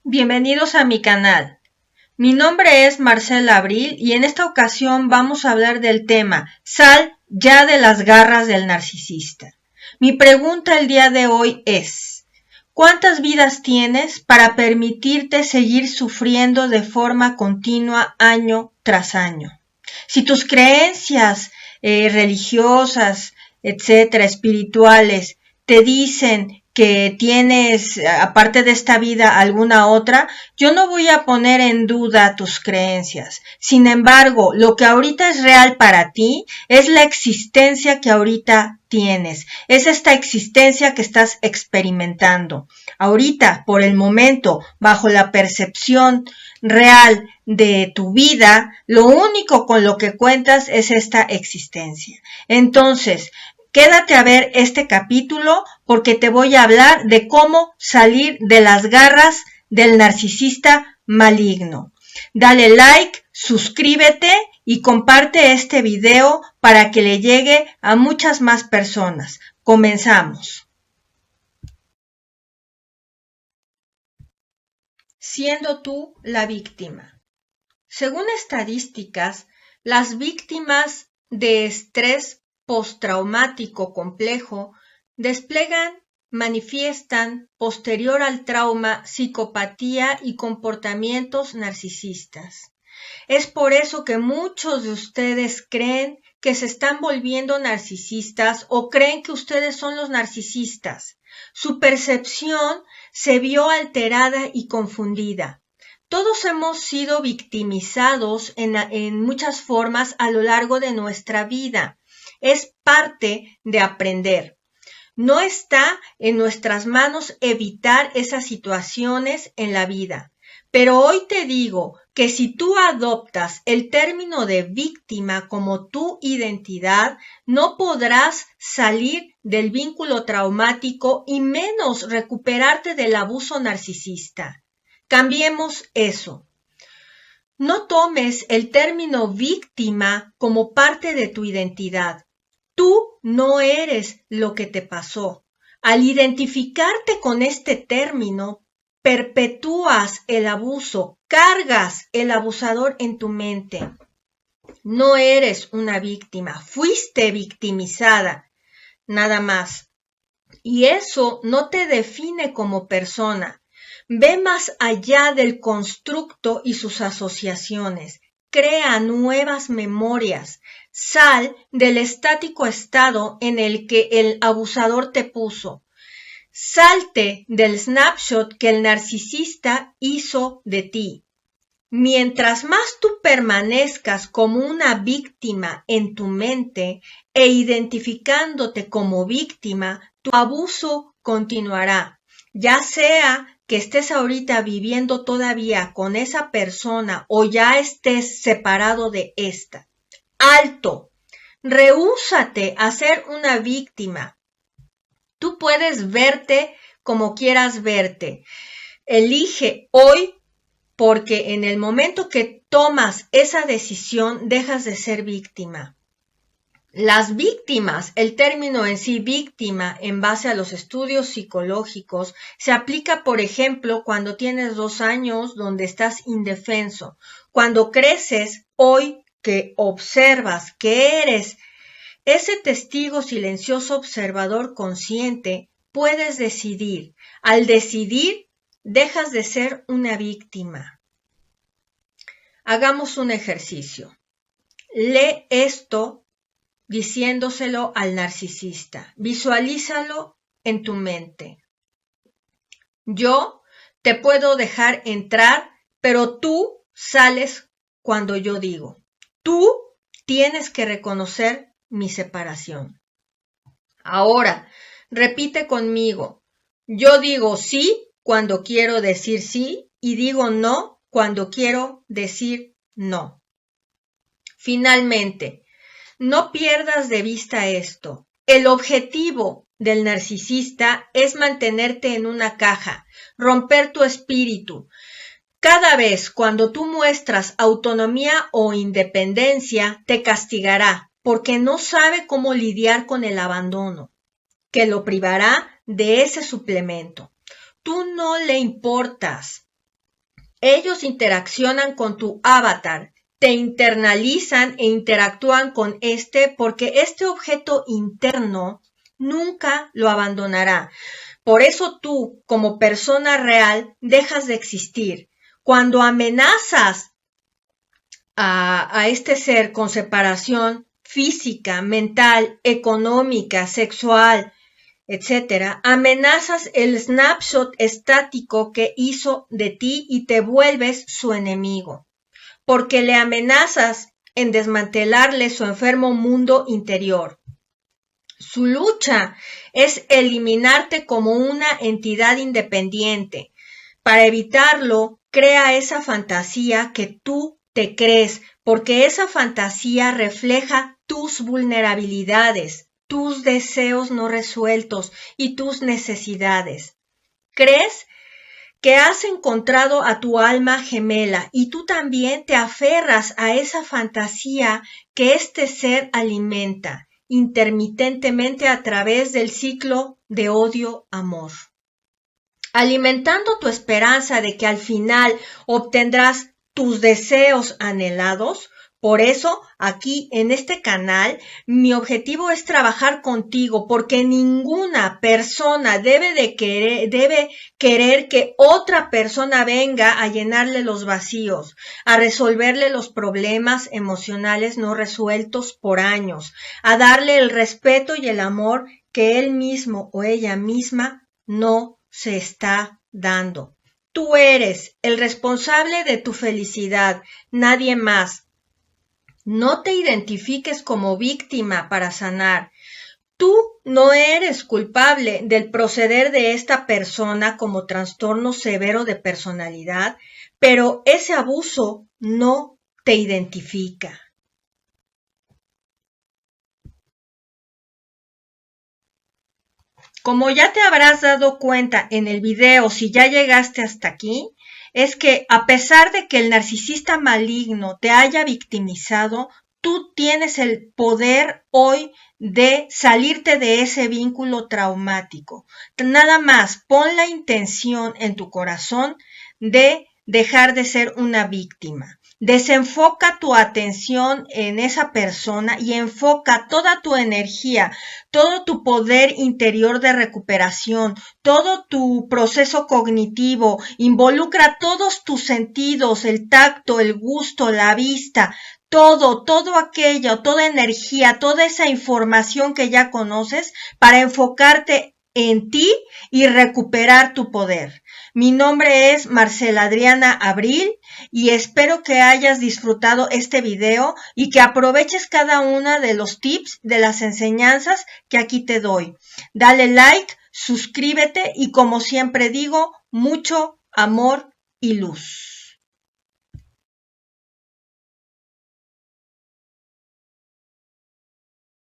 Bienvenidos a mi canal. Mi nombre es Marcela Abril y en esta ocasión vamos a hablar del tema Sal ya de las garras del narcisista. Mi pregunta el día de hoy es: ¿cuántas vidas tienes para permitirte seguir sufriendo de forma continua año tras año? Si tus creencias religiosas, etcétera, espirituales, te dicen que tienes, aparte de esta vida, alguna otra, yo no voy a poner en duda tus creencias. Sin embargo, lo que ahorita es real para ti es la existencia que ahorita tienes. Es esta existencia que estás experimentando. Ahorita, por el momento, bajo la percepción real de tu vida, lo único con lo que cuentas es esta existencia. Entonces, quédate a ver este capítulo porque te voy a hablar de cómo salir de las garras del narcisista maligno. Dale like, suscríbete y comparte este video para que le llegue a muchas más personas. Comenzamos. Siendo tú la víctima. Según estadísticas, las víctimas de estrés postraumático complejo manifiestan posterior al trauma, psicopatía y comportamientos narcisistas. Es por eso que muchos de ustedes creen que se están volviendo narcisistas o creen que ustedes son los narcisistas. Su percepción se vio alterada y confundida. Todos hemos sido victimizados en muchas formas a lo largo de nuestra vida. Es parte de aprender. No está en nuestras manos evitar esas situaciones en la vida. Pero hoy te digo que si tú adoptas el término de víctima como tu identidad, no podrás salir del vínculo traumático y menos recuperarte del abuso narcisista. Cambiemos eso. No tomes el término víctima como parte de tu identidad. Tú no eres lo que te pasó. Al identificarte con este término, perpetúas el abuso, cargas el abusador en tu mente. No eres una víctima, fuiste victimizada, nada más. Y eso no te define como persona. Ve más allá del constructo y sus asociaciones. Crea nuevas memorias. Sal del estático estado en el que el abusador te puso. Salte del snapshot que el narcisista hizo de ti. Mientras más tú permanezcas como una víctima en tu mente e identificándote como víctima, tu abuso continuará, ya sea que estés ahorita viviendo todavía con esa persona o ya estés separado de esta. ¡Alto! Rehúsate a ser una víctima. Tú puedes verte como quieras verte. Elige hoy, porque en el momento que tomas esa decisión dejas de ser víctima. Las víctimas, el término en sí víctima en base a los estudios psicológicos, se aplica, por ejemplo, cuando tienes 2 años donde estás indefenso. Cuando creces, hoy que observas que eres ese testigo silencioso observador consciente, puedes decidir. Al decidir, dejas de ser una víctima. Hagamos un ejercicio. Lee esto diciéndoselo al narcisista. Visualízalo en tu mente. Yo te puedo dejar entrar, pero tú sales cuando yo digo. Tú tienes que reconocer mi separación. Ahora, repite conmigo. Yo digo sí cuando quiero decir sí y digo no cuando quiero decir no. Finalmente, no pierdas de vista esto. El objetivo del narcisista es mantenerte en una caja, romper tu espíritu. Cada vez cuando tú muestras autonomía o independencia, te castigará porque no sabe cómo lidiar con el abandono, que lo privará de ese suplemento. Tú no le importas. Ellos interaccionan con tu avatar, te internalizan e interactúan con porque este objeto interno nunca lo abandonará. Por eso tú, como persona real, dejas de existir. Cuando amenazas a este ser con separación física, mental, económica, sexual, etcétera, amenazas el snapshot estático que hizo de ti y te vuelves su enemigo, porque le amenazas en desmantelarle su enfermo mundo interior. Su lucha es eliminarte como una entidad independiente. Para evitarlo, crea esa fantasía que tú te crees, porque esa fantasía refleja tus vulnerabilidades, tus deseos no resueltos y tus necesidades. ¿Crees que has encontrado a tu alma gemela y tú también te aferras a esa fantasía que este ser alimenta intermitentemente a través del ciclo de odio-amor? Alimentando tu esperanza de que al final obtendrás tus deseos anhelados. Por eso, aquí en este canal, mi objetivo es trabajar contigo, porque ninguna persona debe querer que otra persona venga a llenarle los vacíos, a resolverle los problemas emocionales no resueltos por años, a darle el respeto y el amor que él mismo o ella misma no se está dando. Tú eres el responsable de tu felicidad, nadie más. No te identifiques como víctima para sanar. Tú no eres culpable del proceder de esta persona como trastorno severo de personalidad, pero ese abuso no te identifica. Como ya te habrás dado cuenta en el video, si ya llegaste hasta aquí, es que a pesar de que el narcisista maligno te haya victimizado, tú tienes el poder hoy de salirte de ese vínculo traumático. Nada más pon la intención en tu corazón de dejar de ser una víctima. Desenfoca tu atención en esa persona y enfoca toda tu energía, todo tu poder interior de recuperación, todo tu proceso cognitivo, involucra todos tus sentidos, el tacto, el gusto, la vista, todo aquello, toda energía, toda esa información que ya conoces para enfocarte en ti y recuperar tu poder. Mi nombre es Marcela Adriana Abril y espero que hayas disfrutado este video y que aproveches cada uno de los tips, de las enseñanzas que aquí te doy. Dale like, suscríbete y como siempre digo, mucho amor y luz.